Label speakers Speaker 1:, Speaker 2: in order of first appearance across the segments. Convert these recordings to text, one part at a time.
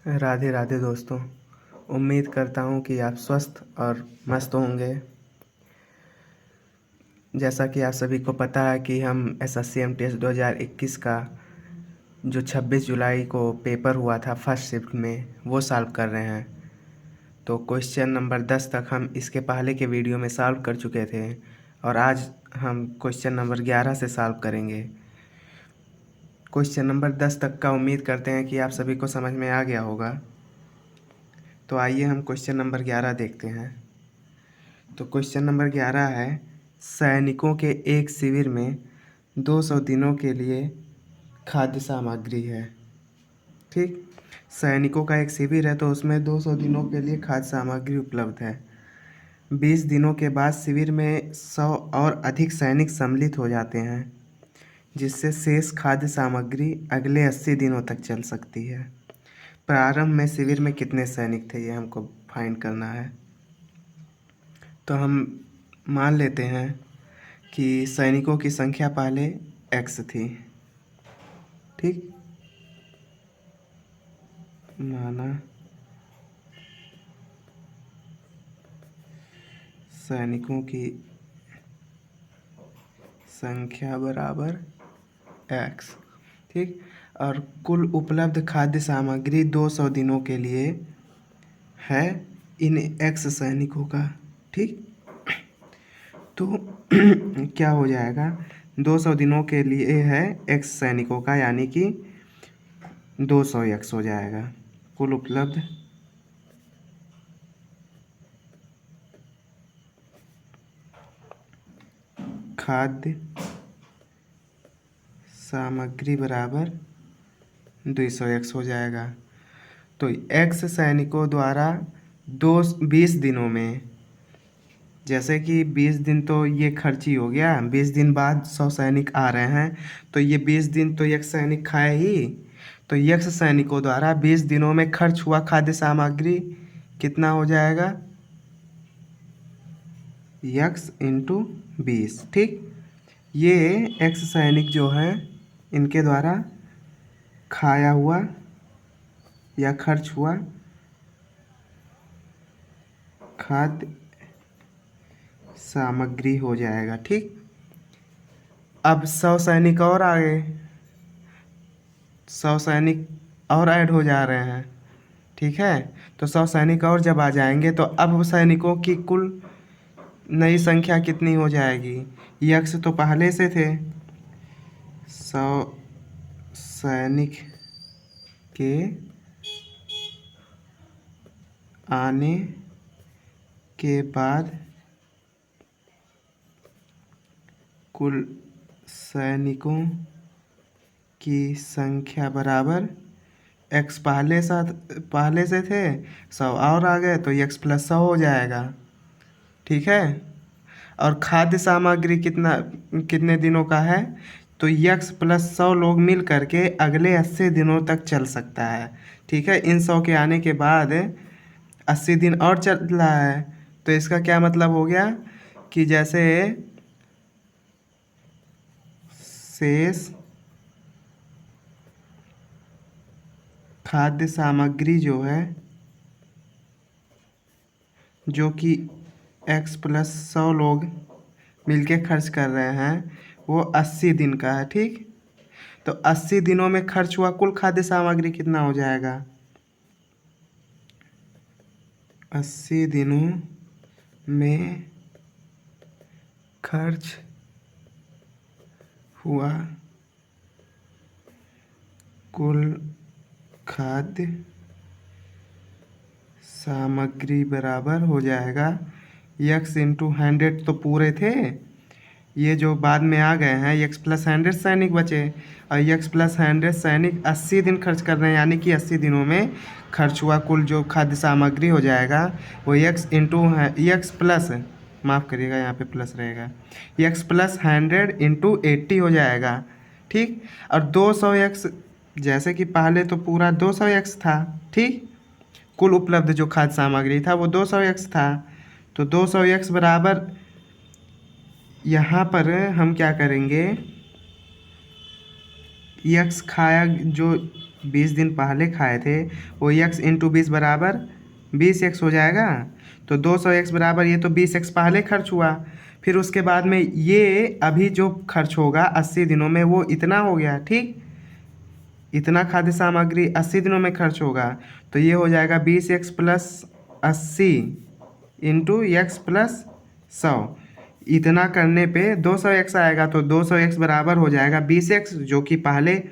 Speaker 1: राधे राधे दोस्तों। उम्मीद करता हूँ कि आप स्वस्थ और मस्त होंगे। जैसा कि आप सभी को पता है कि हम SSC-MTS 2021 का जो 26 जुलाई को पेपर हुआ था फर्स्ट शिफ्ट में, वो सॉल्व कर रहे हैं। तो क्वेश्चन नंबर 10 तक हम इसके पहले के वीडियो में सॉल्व कर चुके थे और आज हम क्वेश्चन नंबर 11 से सॉल्व करेंगे। क्वेश्चन नंबर 10 तक का उम्मीद करते हैं कि आप सभी को समझ में आ गया होगा। तो आइए हम क्वेश्चन नंबर 11 देखते हैं। तो क्वेश्चन नंबर 11 है, सैनिकों के एक शिविर में 200 दिनों के लिए खाद्य सामग्री है। ठीक, सैनिकों का एक शिविर है तो उसमें 200 दिनों के लिए खाद्य सामग्री उपलब्ध है। 20 दिनों के बाद शिविर में 100 और अधिक सैनिक सम्मिलित हो जाते हैं, जिससे शेष खाद्य सामग्री अगले 80 दिनों तक चल सकती है। प्रारंभ में शिविर में कितने सैनिक थे, ये हमको फाइंड करना है। तो हम मान लेते हैं कि सैनिकों की संख्या पहले x थी। ठीक, माना सैनिकों की संख्या बराबर x। ठीक, और कुल उपलब्ध खाद्य सामग्री 200 दिनों के लिए है इन x सैनिकों का। ठीक, तो क्या हो जाएगा, 200 दिनों के लिए है x सैनिकों का, यानी कि 200x हो जाएगा। कुल उपलब्ध खाद्य सामग्री बराबर 200x हो जाएगा। तो x सैनिकों द्वारा 20 दिनों में, जैसे कि 20 दिन तो ये खर्च ही हो गया, 20 दिन बाद 100 सैनिक आ रहे हैं तो ये 20 दिन तो एक सैनिक खाए ही। तो x सैनिकों द्वारा 20 दिनों में खर्च हुआ खाद्य सामग्री कितना हो जाएगा, x इंटू 20। ठीक, ये x सैनिक जो हैं इनके द्वारा खाया हुआ या खर्च हुआ खाद्य सामग्री हो जाएगा। ठीक, अब 100 सैनिक और आ गए, 100 सैनिक और ऐड हो जा रहे हैं। ठीक है, तो 100 सैनिक और जब आ जाएंगे तो अब सैनिकों की कुल नई संख्या कितनी हो जाएगी, यक्स तो पहले से थे। 100 सैनिक के आने के बाद कुल सैनिकों की संख्या बराबर x पहले से थे, 100 और आ गए तो x प्लस 100 हो जाएगा। ठीक है, और खाद्य सामग्री कितने दिनों का है, तो x प्लस 100 लोग मिल करके अगले 80 दिनों तक चल सकता है। ठीक है, इन 100 के आने के बाद 80 दिन और चल रहा है, तो इसका क्या मतलब हो गया कि जैसे शेष खाद्य सामग्री जो है, जो कि x प्लस 100 लोग मिलके खर्च कर रहे हैं, वो 80 दिन का है। ठीक, तो 80 दिनों में खर्च हुआ कुल खाद्य सामग्री कितना हो जाएगा, 80 दिनों में खर्च हुआ कुल खाद्य सामग्री बराबर हो जाएगा x इंटू 100 तो पूरे थे, ये जो बाद में आ गए हैं x प्लस 100 सैनिक बचे, और x प्लस 100 सैनिक 80 दिन खर्च कर रहे हैं, यानी कि 80 दिनों में खर्च हुआ कुल जो खाद्य सामग्री हो जाएगा वो x इंटू x प्लस, माफ़ करिएगा यहाँ पे प्लस रहेगा, x प्लस 100 इंटू 80 हो जाएगा। ठीक, और 200x, जैसे कि पहले तो पूरा 200x था। ठीक, कुल उपलब्ध जो खाद्य सामग्री था वो 200x था, तो 200x बराबर, यहाँ पर हम क्या करेंगे, x खाया जो 20 दिन पहले खाए थे, वो x इंटू 20 बराबर 20x हो जाएगा। तो 200x बराबर, ये तो 20x पहले खर्च हुआ, फिर उसके बाद में ये अभी जो खर्च होगा 80 दिनों में वो इतना हो गया। ठीक, इतना खाद्य सामग्री 80 दिनों में खर्च होगा, तो ये हो जाएगा 20x plus 80 into x plus 100। इतना करने पे 200x आएगा, तो 200x बराबर हो जाएगा 20x, जो कि पहले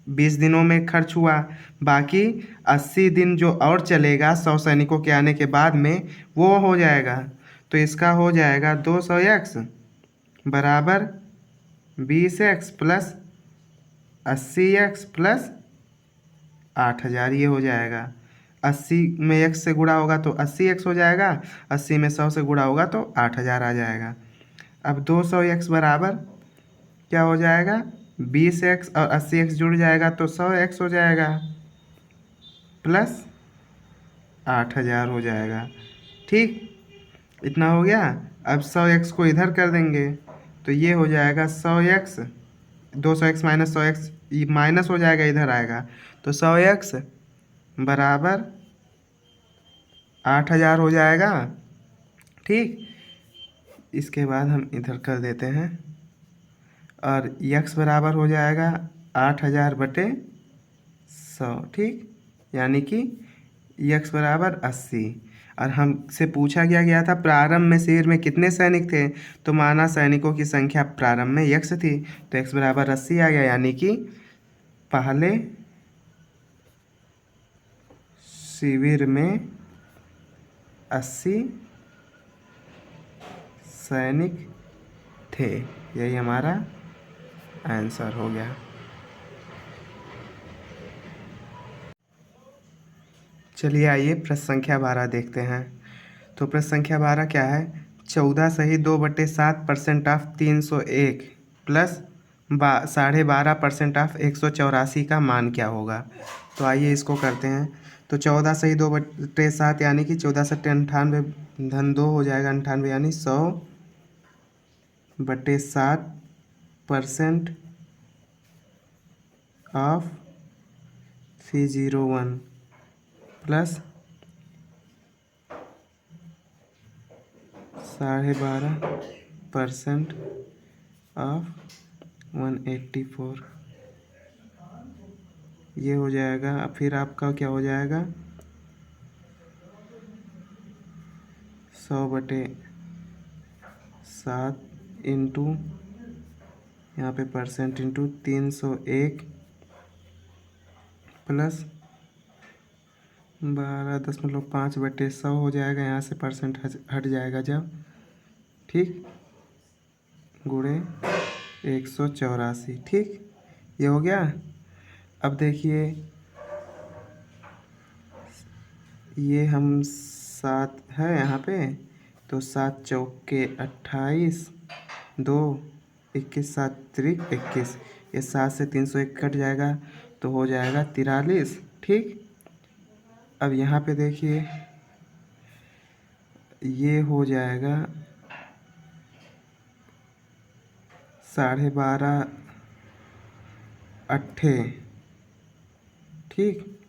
Speaker 1: 20 दिनों में खर्च हुआ। बाकी 80 दिन जो और चलेगा 100 सैनिकों के आने के बाद में, वो हो जाएगा। तो इसका हो जाएगा 200x बराबर 20x प्लस 80x प्लस 8000, ये हो जाएगा। 80 में x से गुणा होगा तो 80x हो जाएगा, 80 में 100 से गुणा होगा तो 8000 आ जाएगा। अब 200x बराबर क्या हो जाएगा, 20x और 80x जुड़ जाएगा तो 100x हो जाएगा प्लस 8000 हो जाएगा। ठीक, इतना हो गया। अब 100x को इधर कर देंगे तो ये हो जाएगा 100x, 200x माइनस 100x, ये माइनस हो जाएगा, इधर आएगा तो 100x बराबर 8000 हो जाएगा। ठीक, इसके बाद हम इधर कर देते हैं और x बराबर हो जाएगा 8000 बटे 100। ठीक, यानी कि x बराबर 80। और हमसे पूछा गया था प्रारंभ में शिविर में कितने सैनिक थे, तो माना सैनिकों की संख्या प्रारंभ में x थी, तो x बराबर 80 आ गया, यानी कि पहले शिविर में 80 सैनिक थे। यही हमारा आंसर हो गया। चलिए आइए प्रश्न संख्या 12 देखते हैं। तो प्रश्न संख्या 12 क्या है, 14 सही 2/7% ऑफ 301 प्लस 12.5% ऑफ 184 का मान क्या होगा। तो आइए इसको करते हैं। तो 14 सही 2/7 यानी कि 14 से 98 धन 2 हो जाएगा 98, यानी 100/7% ऑफ 301 प्लस 12.5% ऑफ 184, ये हो जाएगा। फिर आपका क्या हो जाएगा, 100/7 इंटू यहाँ पे परसेंट इंटू 301 प्लस 12.5/100 हो जाएगा। यहाँ से परसेंट हट जाएगा जब, ठीक, गुणे 184। ठीक, ये हो गया। अब देखिए ये हम 7 है यहाँ पे, तो 7 चौके 28, 2 21, 7 त्रिक 21, ये 7 से 301 कट जाएगा तो हो जाएगा 43। ठीक, अब यहाँ पे देखिए ये हो जाएगा 12.5 अट्ठे, ठीक,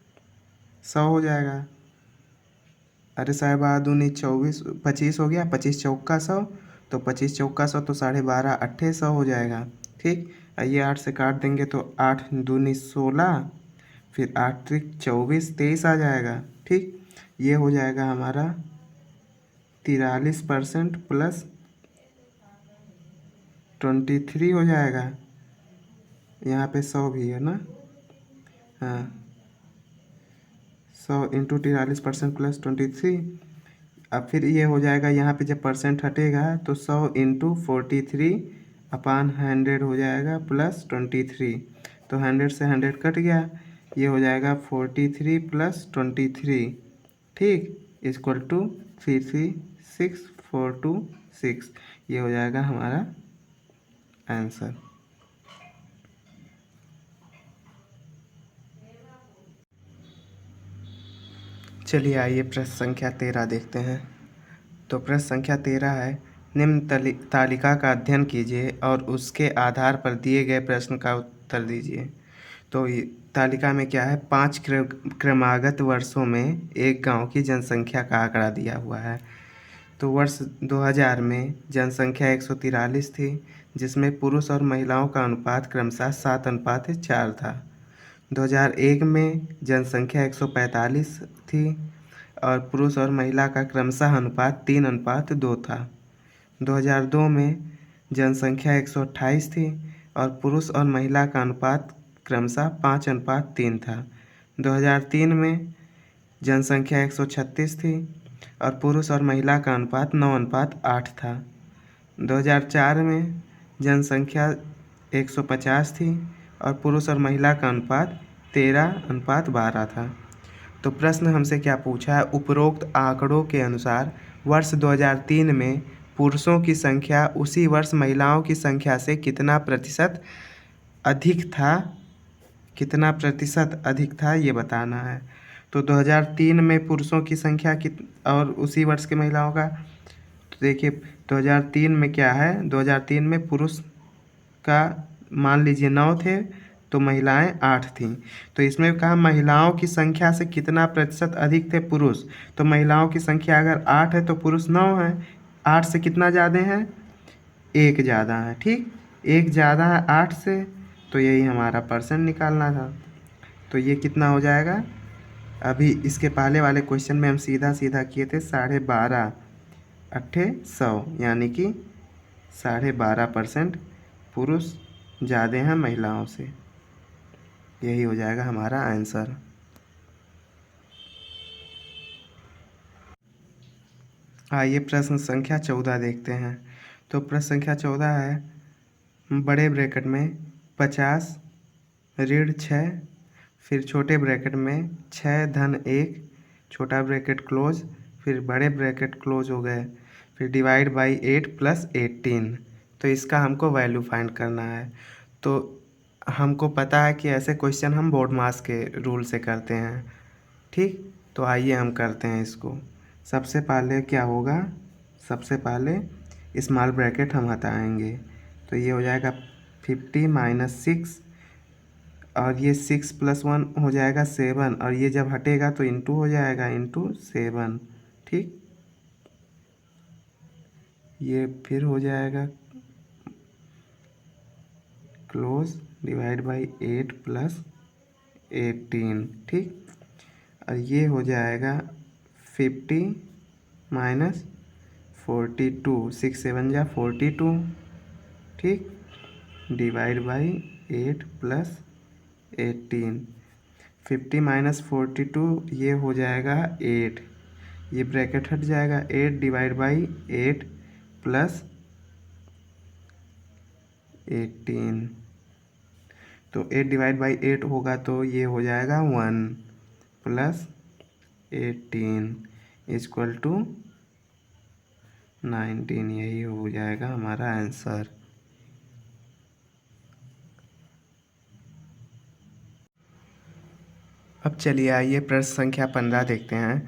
Speaker 1: 100 हो जाएगा। अरे 12.5 24, 25 हो गया, 25 चौका 100, तो 25 चौका 100 तो 12.5 अट्ठे 100 हो जाएगा। ठीक, ये 8 से काट देंगे तो 8 दूनी 16, फिर 8 त्रिक 24, 23 आ जाएगा। ठीक, ये हो जाएगा हमारा 43% प्लस 23 हो जाएगा। यहाँ पे 100 भी है ना, हाँ, 100 इंटू 43% प्लस 23। अब फिर ये हो जाएगा, यहाँ पे जब परसेंट हटेगा तो 100 इंटू 43/100 हो जाएगा प्लस 23, तो 100 से 100 कट गया, ये हो जाएगा 43 प्लस 23। ठीक, इक्वल टू 33426, ये हो जाएगा हमारा आंसर। चलिए आइए प्रश्न संख्या 13 देखते हैं। तो प्रश्न संख्या 13 है, निम्न तालिका का अध्ययन कीजिए और उसके आधार पर दिए गए प्रश्न का उत्तर दीजिए। तो ये तालिका में क्या है, 5 क्रमागत वर्षों में एक गांव की जनसंख्या का आंकड़ा दिया हुआ है। तो वर्ष 2000 में जनसंख्या 143 थी, जिसमें पुरुष और महिलाओं का अनुपात क्रमशः 7:4 था। 2001 में जनसंख्या 145 थी और पुरुष और महिला का क्रमशः अनुपात 3:2 था। 2002 में जनसंख्या 128 थी और पुरुष और महिला का अनुपात क्रमशः 5:3 था। 2003 में जनसंख्या 136 थी और पुरुष और महिला का अनुपात 9:8 था। 2004 में जनसंख्या 150 थी और पुरुष और महिला का अनुपात 13:12 था। तो प्रश्न हमसे क्या पूछा है, उपरोक्त आंकड़ों के अनुसार वर्ष 2003 में पुरुषों की संख्या उसी वर्ष महिलाओं की संख्या से कितना प्रतिशत अधिक था ये बताना है। तो 2003 में पुरुषों की संख्या और उसी वर्ष के महिलाओं का, तो देखिए 2003 में क्या है, 2003 में पुरुष का मान लीजिए 9 थे तो महिलाएं 8 थीं। तो इसमें कहा महिलाओं की संख्या से कितना प्रतिशत अधिक थे पुरुष, तो महिलाओं की संख्या अगर 8 है तो पुरुष 9 है। 8 से कितना ज़्यादा है, 1 ज़्यादा है। ठीक, 1 ज़्यादा है 8 से, तो यही हमारा परसेंट निकालना था। तो ये कितना हो जाएगा, अभी इसके पहले वाले क्वेश्चन में हम सीधा सीधा किए थे 12.5 अट्ठे 100, यानी कि 12.5% पुरुष ज़्यादा हैं महिलाओं से। यही हो जाएगा हमारा आंसर। आइए प्रश्न संख्या 14 देखते हैं। तो प्रश्न संख्या 14 है, बड़े ब्रैकेट में 50 ऋण 6, फिर छोटे ब्रैकेट में 6 धन 1, छोटा ब्रैकेट क्लोज, फिर बड़े ब्रैकेट क्लोज हो गए, फिर डिवाइड बाई 8 प्लस 18। तो इसका हमको वैल्यू फाइंड करना है। तो हमको पता है कि ऐसे क्वेश्चन हम बोर्ड मास के रूल से करते हैं। ठीक, तो आइए हम करते हैं इसको। सबसे पहले क्या होगा, सबसे पहले स्मॉल ब्रैकेट हम हटाएंगे, तो ये हो जाएगा 50 माइनस 6, और ये 6 + 1 हो जाएगा 7, और ये जब हटेगा तो इंटू हो जाएगा, इंटू 7। ठीक, ये फिर हो जाएगा क्लोज डिवाइड बाई 8 प्लस 18। ठीक, और ये हो जाएगा 50 माइनस 42, 6 7 जा 42। ठीक, डिवाइड बाई 8 प्लस 18। 50 माइनस 42 ये हो जाएगा 8, ये ब्रैकेट हट जाएगा। 8 डिवाइड बाई 8 प्लस 18, तो 8 डिवाइड बाई 8 होगा तो ये हो जाएगा 1 प्लस 18 इक्वल टू 19। यही हो जाएगा हमारा आंसर। अब चलिए आइए प्रश्न संख्या 15 देखते हैं।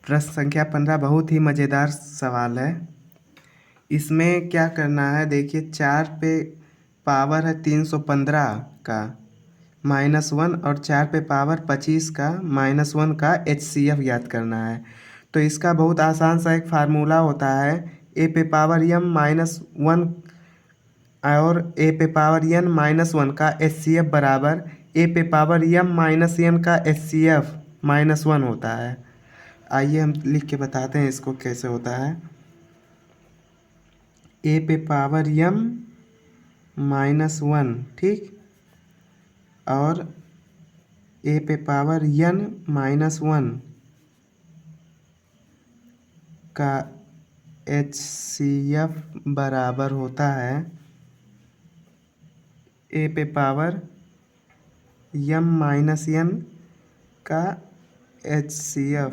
Speaker 1: प्रश्न संख्या 15 बहुत ही मज़ेदार सवाल है। इसमें क्या करना है, देखिए 4 पे पावर है 315 का -1 और 4 पे पावर 25 का -1 का HCF ज्ञात करना है। तो इसका बहुत आसान सा एक फार्मूला होता है, a पे पावर m -1 और a पे पावर n -1 का HCF बराबर a पे पावर m -n का HCF -1 होता है। आइए हम लिख के बताते हैं इसको कैसे होता है। a पे पावर m -1, ठीक, और a पे पावर n -1 का HCF बराबर होता है a पे पावर m -n का HCF,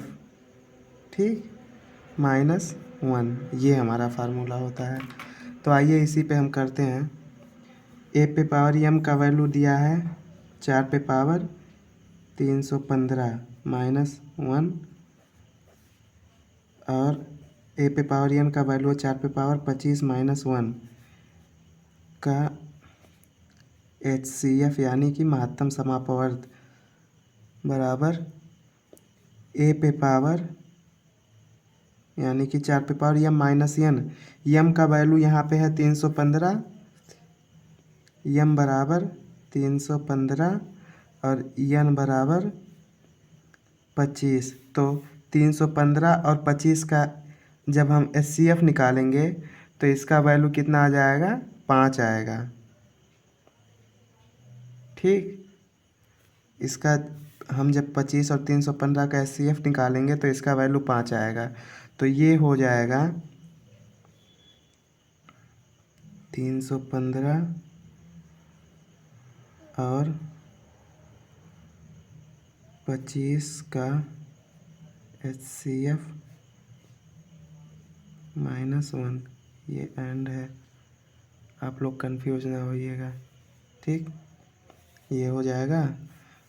Speaker 1: ठीक, -1। ये हमारा फार्मूला होता है। तो आइए इसी पे हम करते हैं। a पे पावर m का वैल्यू दिया है 4 पे पावर 315 -1, और a पे पावर n का वैल्यू 4 पे पावर 25 -1 का HCF यानी कि महत्तम समापवर्त बराबर ए पे पावर यानी कि 4 पे पावर यम माइनस यन। यम का वैल्यू यहाँ पे है 315, यम बराबर 315 और यन बराबर 25। तो 315 और 25 का जब हम HCF निकालेंगे तो इसका वैल्यू कितना आ जाएगा, 5 आएगा। ठीक, इसका हम जब 25 और 315 का HCF निकालेंगे तो इसका वैल्यू 5 आएगा। तो ये हो जाएगा 315 और 25 का HCF -1, ये एंड है, आप लोग कंफ्यूज ना होइएगा। ठीक, ये हो जाएगा।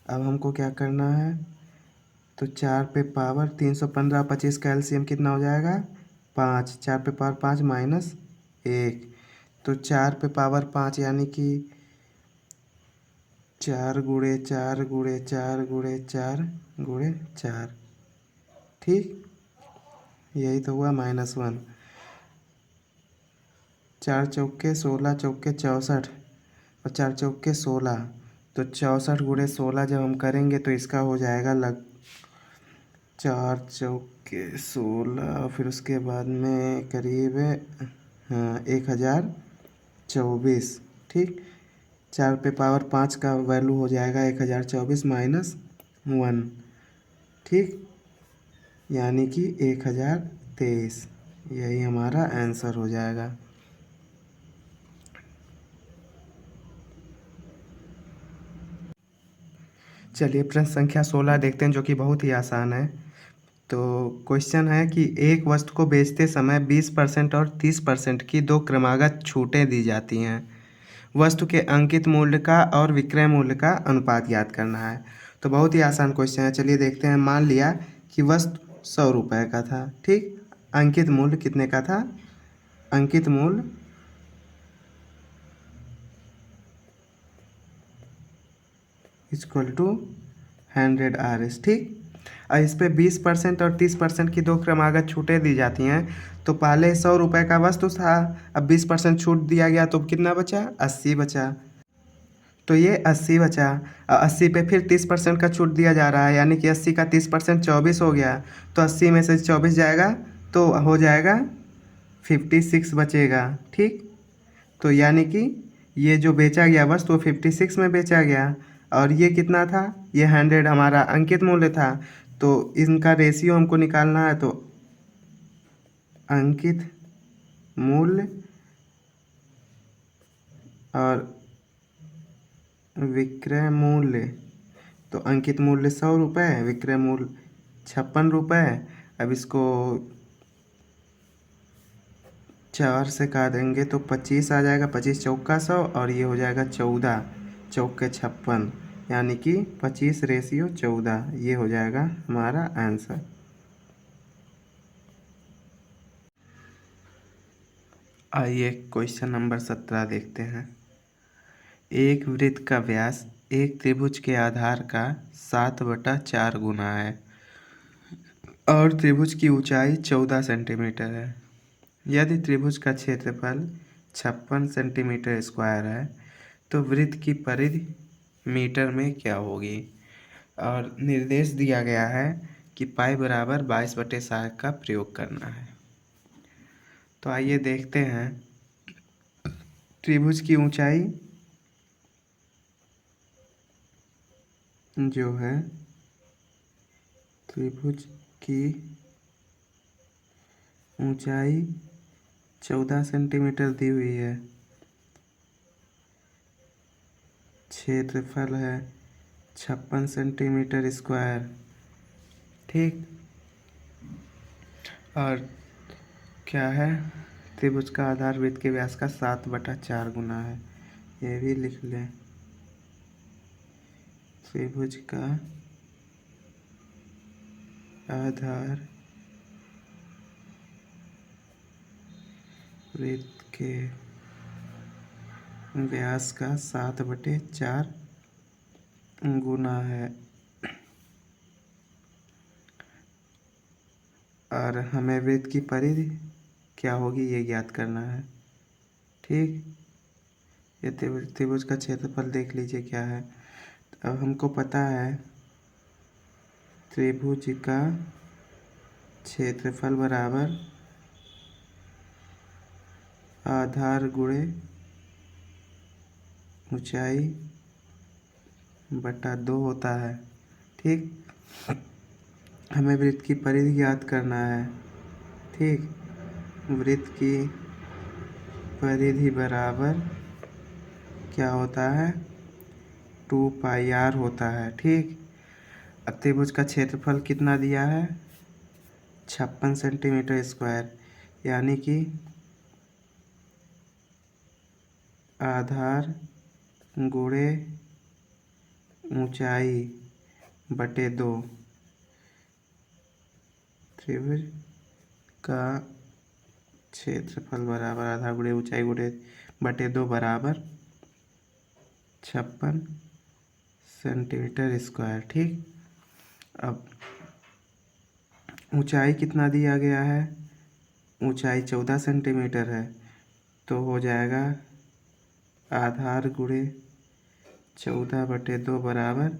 Speaker 1: अब हमको क्या करना है, तो 4 पे पावर 315 25 का एलसीएम कितना हो जाएगा, 5। 4 पे पावर 5 माइनस 1, तो 4 पे पावर 5 यानी कि 4 गुणे 4 गुणे 4 गुणे 4 गुणे 4। ठीक, यही तो हुआ -1। 4 चौके 16, चौके 64 और 4 चौके 16, तो 64 गुणे 16 जब हम करेंगे तो इसका हो जाएगा 4 चौके 16, फिर उसके बाद में करीब हाँ 1024। ठीक, 4 पे पावर 5 का वैल्यू हो जाएगा 1024 -1। ठीक, यानी कि 1023, यही हमारा आंसर हो जाएगा। चलिए प्रश्न संख्या 16 देखते हैं, जो कि बहुत ही आसान है। तो क्वेश्चन है कि एक वस्तु को बेचते समय 20% और 30% की दो क्रमागत छूटें दी जाती हैं। वस्तु के अंकित मूल्य का और विक्रय मूल्य का अनुपात ज्ञात करना है। तो बहुत ही आसान क्वेश्चन है, चलिए देखते हैं। मान लिया कि वस्तु 100 रुपये का था। ठीक, अंकित मूल्य कितने का था, अंकित मूल्य इक्वल टू 100 RS। ठीक, और इस पे 20% और 30% की दो क्रमागत छूटें दी जाती हैं। तो पहले 100 रुपये का वस्तु था, अब 20% छूट दिया गया तो कितना बचा, 80 बचा। तो ये 80 बचा, और 80 पे फिर 30% का छूट दिया जा रहा है, यानी कि 80 का 30% 24 हो गया। तो 80 में से 24 जाएगा तो हो जाएगा 56 बचेगा। ठीक, तो यानी कि ये जो बेचा गया वस्तु वो 56 में बेचा गया, और ये कितना था, ये 100 हमारा अंकित मूल्य था। तो इनका रेशियो हमको निकालना है, तो अंकित मूल्य और विक्रय मूल्य। तो अंकित मूल्य 100 रुपये, विक्रय मूल्य 56 रुपये। अब इसको 4 से काट देंगे तो 25 आ जाएगा, 25 चौका 100, और ये हो जाएगा 14 चौके 56, यानी कि 25:14, ये हो जाएगा हमारा आंसर। आइए क्वेश्चन नंबर 17 देखते हैं। एक वृत्त का व्यास एक त्रिभुज के आधार का 7/4 गुना है और त्रिभुज की ऊंचाई 14 सेंटीमीटर है। यदि त्रिभुज का क्षेत्रफल 56 सेंटीमीटर स्क्वायर है तो वृत्त की परिधि मीटर में क्या होगी। और निर्देश दिया गया है कि पाई बराबर 22/60 का प्रयोग करना है। तो आइए देखते हैं। त्रिभुज की ऊंचाई जो है, त्रिभुज की ऊंचाई 14 सेंटीमीटर दी हुई है, क्षेत्रफल है 56 सेंटीमीटर स्क्वायर। ठीक, और क्या है, त्रिभुज का आधार वृत्त के व्यास का 7/4 गुना है, ये भी लिख लें। त्रिभुज का आधार वृत्त के व्यास का 7/4 गुना है। और हमें वृत्त की परिधि क्या होगी ये ज्ञात करना है। ठीक, ये त्रिभुज का क्षेत्रफल देख लीजिए क्या है। अब हमको पता है त्रिभुज का क्षेत्रफल बराबर आधार गुणे ऊंचाई बटा 2 होता है। ठीक, हमें वृत्त की परिधि ज्ञात करना है। ठीक, वृत्त की परिधि बराबर क्या होता है, 2πr होता है। ठीक, अब त्रिभुज का क्षेत्रफल कितना दिया है, 56 सेंटीमीटर स्क्वायर, यानी कि आधार गुणे ऊंचाई बटे 2। त्रिभुज का क्षेत्रफल बराबर आधार गुणे ऊंचाई गुणे बटे 2 बराबर 56 सेंटीमीटर स्क्वायर। ठीक, अब ऊंचाई कितना दिया गया है, ऊंचाई 14 सेंटीमीटर है, तो हो जाएगा आधार गुणे 14/2 बराबर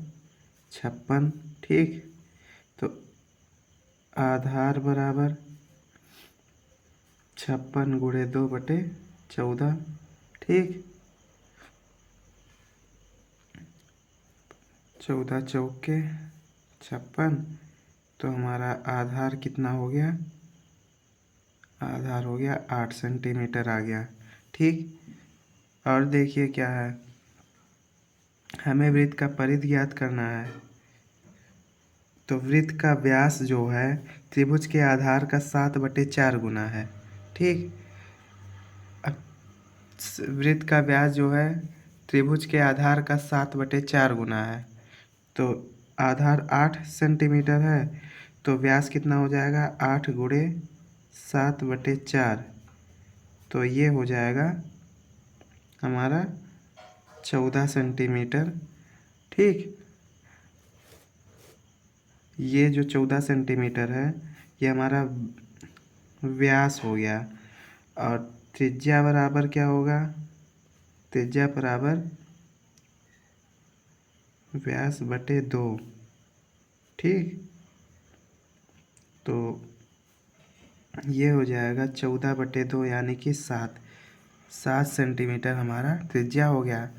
Speaker 1: 56। ठीक, तो आधार बराबर 56 गुणे 2/14। ठीक, 14 चौके 56, तो हमारा आधार कितना हो गया, आधार हो गया 8 सेंटीमीटर आ गया। ठीक, और देखिए क्या है, हमें वृत्त का परिधि ज्ञात करना है। तो वृत्त का व्यास जो है त्रिभुज के आधार का 7/4 गुना है। ठीक, अब वृत्त का व्यास जो है त्रिभुज के आधार का 7/4 गुना है, तो आधार 8 सेंटीमीटर है, तो व्यास कितना हो जाएगा, 8 गुणे 7/4, तो ये हो जाएगा हमारा 14 सेंटीमीटर। ठीक, ये जो 14 सेंटीमीटर है ये हमारा व्यास हो गया। और त्रिज्या बराबर क्या होगा, त्रिज्या बराबर व्यास बटे 2। ठीक, तो ये हो जाएगा 14/2 यानी कि 7 सेंटीमीटर हमारा त्रिज्या हो गया।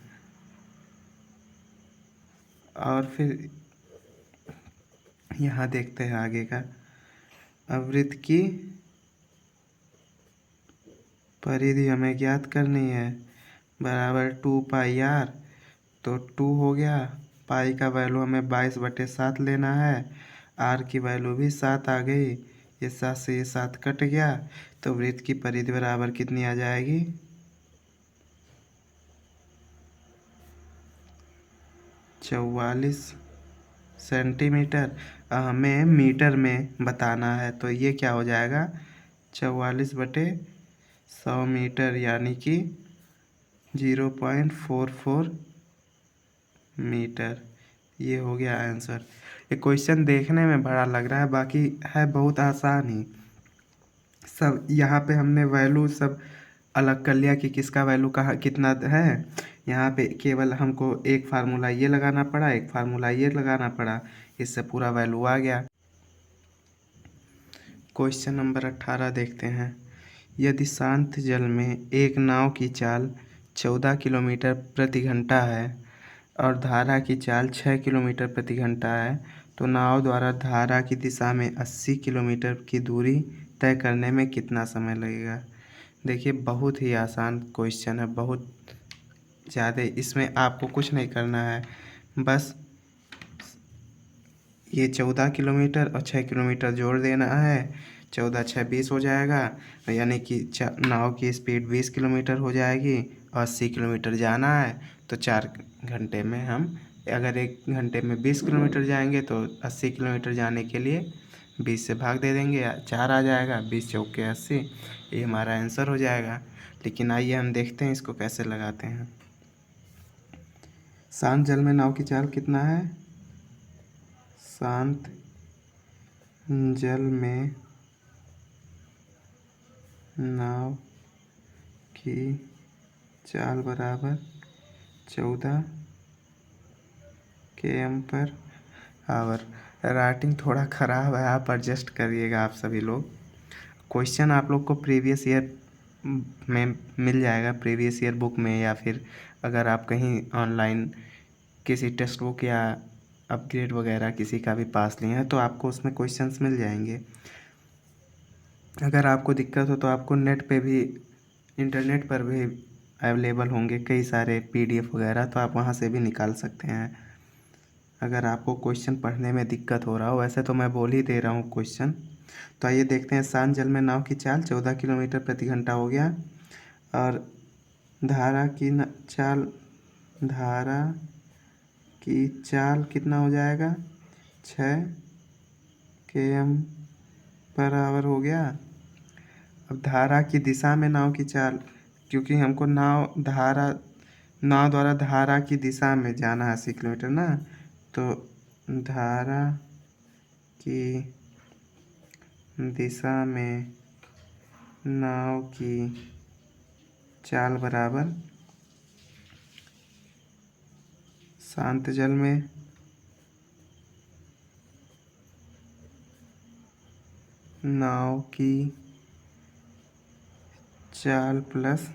Speaker 1: और फिर यहाँ देखते हैं आगे का, वृत्त की परिधि हमें ज्ञात करनी है, बराबर 2πr, तो 2 हो गया, पाई का वैल्यू हमें 22/7 लेना है, आर की वैल्यू भी 7 आ गई, ये 7 से ये 7 कट गया, तो वृत्त की परिधि बराबर कितनी आ जाएगी, 44 सेंटीमीटर। हमें मीटर में बताना है, तो ये क्या हो जाएगा, 44/100 मीटर, यानी कि 0.44 मीटर। ये हो गया आंसर। ये क्वेश्चन देखने में बड़ा लग रहा है, बाकी है बहुत आसान ही। सब यहाँ पे हमने वैल्यू सब अलग कर लिया कि किसका वैल्यू कहाँ कितना है। यहाँ पे केवल हमको एक फार्मूला ये लगाना पड़ा, एक फार्मूला ये लगाना पड़ा, इससे पूरा वैल्यू आ गया। क्वेश्चन नंबर 18 देखते हैं। यदि शांत जल में एक नाव की चाल 14 किलोमीटर प्रति घंटा है और धारा की चाल 6 किलोमीटर प्रति घंटा है, तो नाव द्वारा धारा की दिशा में 80 किलोमीटर की दूरी तय करने में कितना समय लगेगा। देखिए बहुत ही आसान क्वेश्चन है, बहुत ज़्यादा, इसमें आपको कुछ नहीं करना है, बस ये 14 किलोमीटर और 6 किलोमीटर जोड़ देना है, 14 6 20 हो जाएगा, यानी कि नाव की स्पीड 20 किलोमीटर हो जाएगी और 80 किलोमीटर जाना है, तो 4 घंटे में हम, अगर 1 घंटे में 20 किलोमीटर जाएंगे तो 80 किलोमीटर जाने के लिए 20 से भाग दे देंगे, 4 आ जाएगा, 20 चौके 80, ये हमारा आंसर हो जाएगा। लेकिन आइए हम देखते हैं इसको कैसे लगाते हैं। शांत जल में नाव की चाल कितना है? शांत जल में नाव की चाल बराबर 14 km/h। राइटिंग थोड़ा ख़राब है, आप एडजस्ट करिएगा आप सभी लोग। क्वेश्चन आप लोग को प्रीवियस ईयर में मिल जाएगा, प्रीवियस ईयर बुक में, या फिर अगर आप कहीं ऑनलाइन किसी टेक्स्ट बुक या अपग्रेड वगैरह किसी का भी पास लिए हैं तो आपको उसमें क्वेश्चंस मिल जाएंगे। अगर आपको दिक्कत हो तो आपको नेट पे भी, इंटरनेट पर भी अवेलेबल होंगे कई सारे PDF वगैरह, तो आप वहाँ से भी निकाल सकते हैं अगर आपको क्वेश्चन पढ़ने में दिक्कत हो रहा हो। वैसे तो मैं बोल ही दे रहा हूँ क्वेश्चन। तो आइए देखते हैं। शांत जल में नाव की चाल 14 किलोमीटर प्रति घंटा हो गया, और धारा की चाल कितना हो जाएगा? 6 km/h हो गया। अब धारा की दिशा में नाव की चाल, क्योंकि हमको नाव द्वारा धारा की दिशा में जाना है 80 किलोमीटर ना, तो धारा की दिशा में नाव की चाल बराबर शांत जल में नाव की चाल प्लस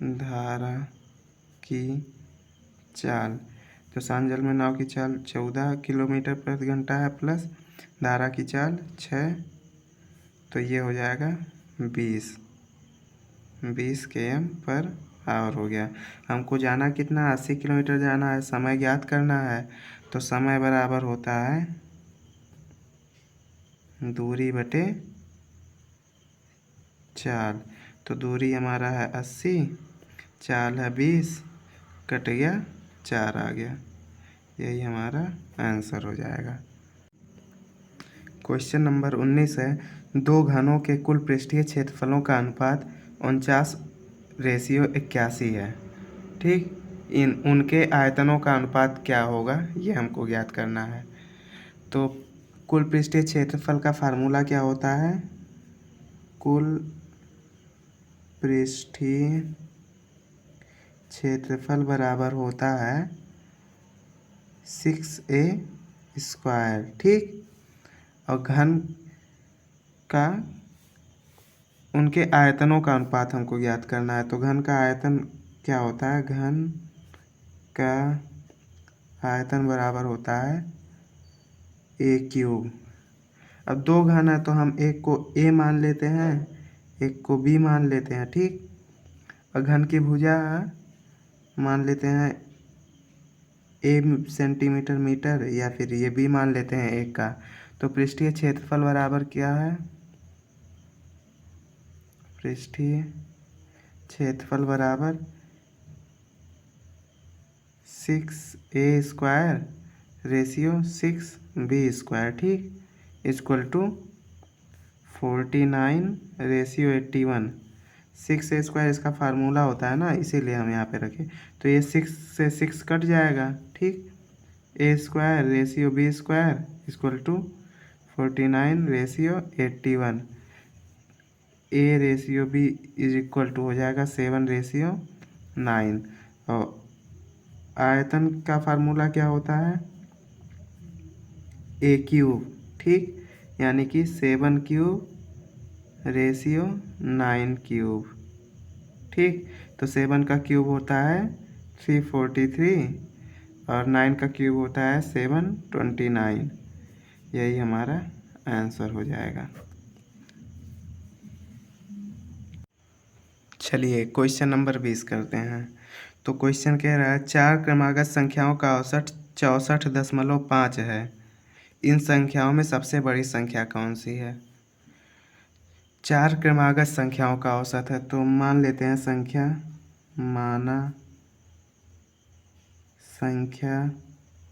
Speaker 1: धारा की चाल। तो शांत जल में नाव की चाल 14 किलोमीटर प्रति घंटा है, प्लस धारा की चाल 6, तो ये हो जाएगा 20 km/h हो गया। हमको जाना कितना? 80 किलोमीटर जाना है। समय ज्ञात करना है, तो समय बराबर होता है दूरी बटे चाल। तो दूरी हमारा है 80, चाल है 20, कट गया 4 आ गया। यही हमारा आंसर हो जाएगा। क्वेश्चन नंबर 19 है, दो घनों के कुल पृष्ठीय क्षेत्रफलों का अनुपात 49:81 है। ठीक, उनके आयतनों का अनुपात क्या होगा, ये हमको ज्ञात करना है। तो कुल पृष्ठीय क्षेत्रफल का फार्मूला क्या होता है? कुल पृष्ठीय क्षेत्रफल बराबर होता है 6a²। ठीक, और घन का, उनके आयतनों का अनुपात हमको ज्ञात करना है। तो घन का आयतन क्या होता है? घन का आयतन बराबर होता है a³। अब दो घन है तो हम एक को a मान लेते हैं, एक को b मान लेते हैं। ठीक, और घन की भुजा मान लेते हैं a सेंटीमीटर मीटर, या फिर ये b मान लेते हैं 1 का। तो पृष्ठीय क्षेत्रफल बराबर क्या है? पृष्ठीय क्षेत्रफल बराबर 6a² रेशियो 6b²। ठीक, इक्वल टू 49:81। 6a² इसका फार्मूला होता है ना, इसीलिए हम यहाँ पे रखे। तो ये 6 से 6 कट जाएगा। ठीक, a² ratio b² equal to 49:81। a ratio b is equal to हो जाएगा 7:9। और आयतन का फार्मूला क्या होता है? a³। ठीक, यानी कि 7³/9³। ठीक, तो 7 का क्यूब होता है 343, और 9 का क्यूब होता है 729। यही हमारा आंसर हो जाएगा। चलिए क्वेश्चन नंबर 20 करते हैं। तो क्वेश्चन कह रहा है, 4 क्रमागत संख्याओं का औसत 64.5 है। इन संख्याओं में सबसे बड़ी संख्या कौन सी है? 4 क्रमागत संख्याओं का औसत है, तो मान लेते हैं संख्या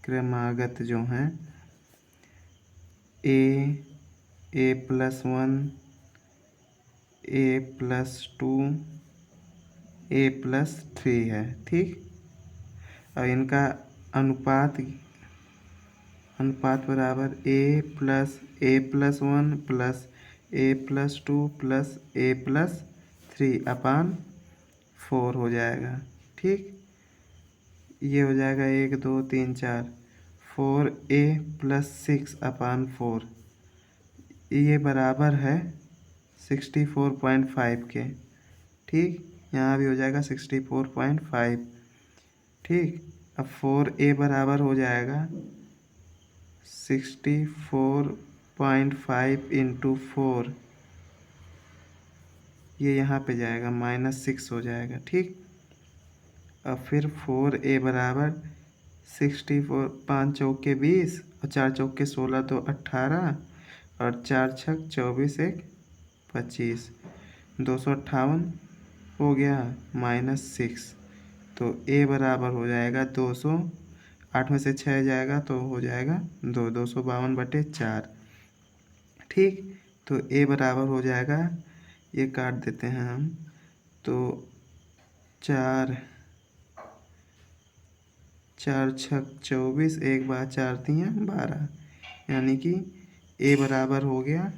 Speaker 1: क्रमागत जो हैं a+1, a+2, a+3 है। ठीक, और इनका अनुपात बराबर a+1 plus a+2 plus a+3 अपान 4 हो जाएगा। ठीक, ये हो जाएगा 1 2 3 4 4a+6 अपान 4, ये बराबर है 64.5 के। ठीक, यहाँ भी हो जाएगा 64.5। ठीक, अब 4a बराबर हो जाएगा 64.5 इंटू 4, ये यहाँ पे जाएगा -6 हो जाएगा। ठीक, अब फिर 4a बराबर 64, 5 चौके 20 और 4 चौके 16 तो 18 और 4 छक 24 1 25, 258 हो गया -6, तो a बराबर हो जाएगा 200, 8 में से 6 जाएगा तो हो जाएगा 252/4। ठीक, तो a बराबर हो जाएगा, ये काट देते हैं हम, तो 4 छक 24, 1 बार 4 3 12, यानी कि a बराबर हो गया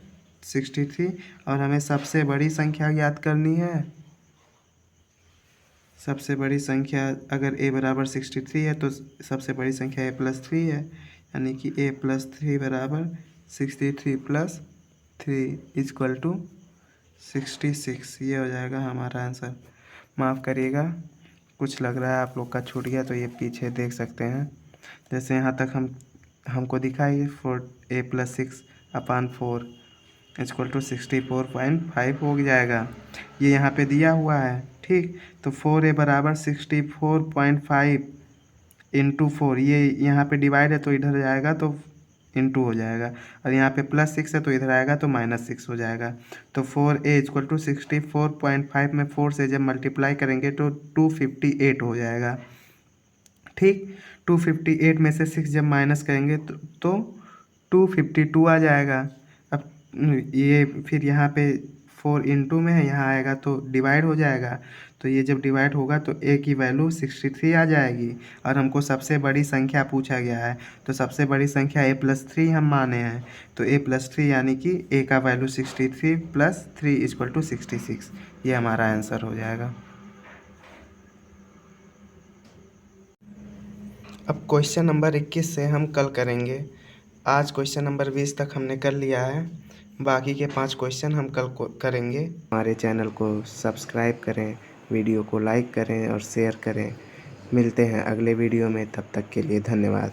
Speaker 1: 63। और हमें सबसे बड़ी संख्या याद करनी है। सबसे बड़ी संख्या अगर a बराबर 63 है तो सबसे बड़ी संख्या a+3 है, यानी कि a+3 बराबर 63 + 3 = 66। ये हो जाएगा हमारा आंसर। माफ़ करिएगा, कुछ लग रहा है आप लोग का छूट गया तो ये पीछे देख सकते हैं। जैसे यहाँ तक हमको दिखाई 4a+6 अपान 4 = 64.5 हो जाएगा। ये यहाँ पे दिया हुआ है। ठीक, तो 4a बराबर 64.5 इंटू 4, ये यहाँ पे डिवाइड है तो इधर जाएगा तो इंटू हो जाएगा, और यहाँ पे +6 है तो इधर आएगा तो -6 हो जाएगा। तो 4a = 64.5 में 4 से जब मल्टीप्लाई करेंगे तो 258 हो जाएगा। ठीक, 258 में से 6 जब माइनस करेंगे तो 252 आ जाएगा। अब ये फिर यहाँ पे 4 इंटू में है, यहाँ आएगा तो डिवाइड हो जाएगा, तो ये जब डिवाइड होगा तो a की वैल्यू 63 आ जाएगी। और हमको सबसे बड़ी संख्या पूछा गया है, तो सबसे बड़ी संख्या a+3 हम माने हैं, तो a+3 यानी कि a का वैल्यू 63 + 3 = 66। ये हमारा आंसर हो जाएगा। अब क्वेश्चन नंबर 21 से हम कल करेंगे। आज क्वेश्चन नंबर 20 तक हमने कर लिया है, बाकी के 5 क्वेश्चन हम कल को करेंगे। हमारे चैनल को सब्सक्राइब करें, वीडियो को लाइक करें और शेयर करें। मिलते हैं अगले वीडियो में, तब तक के लिए धन्यवाद।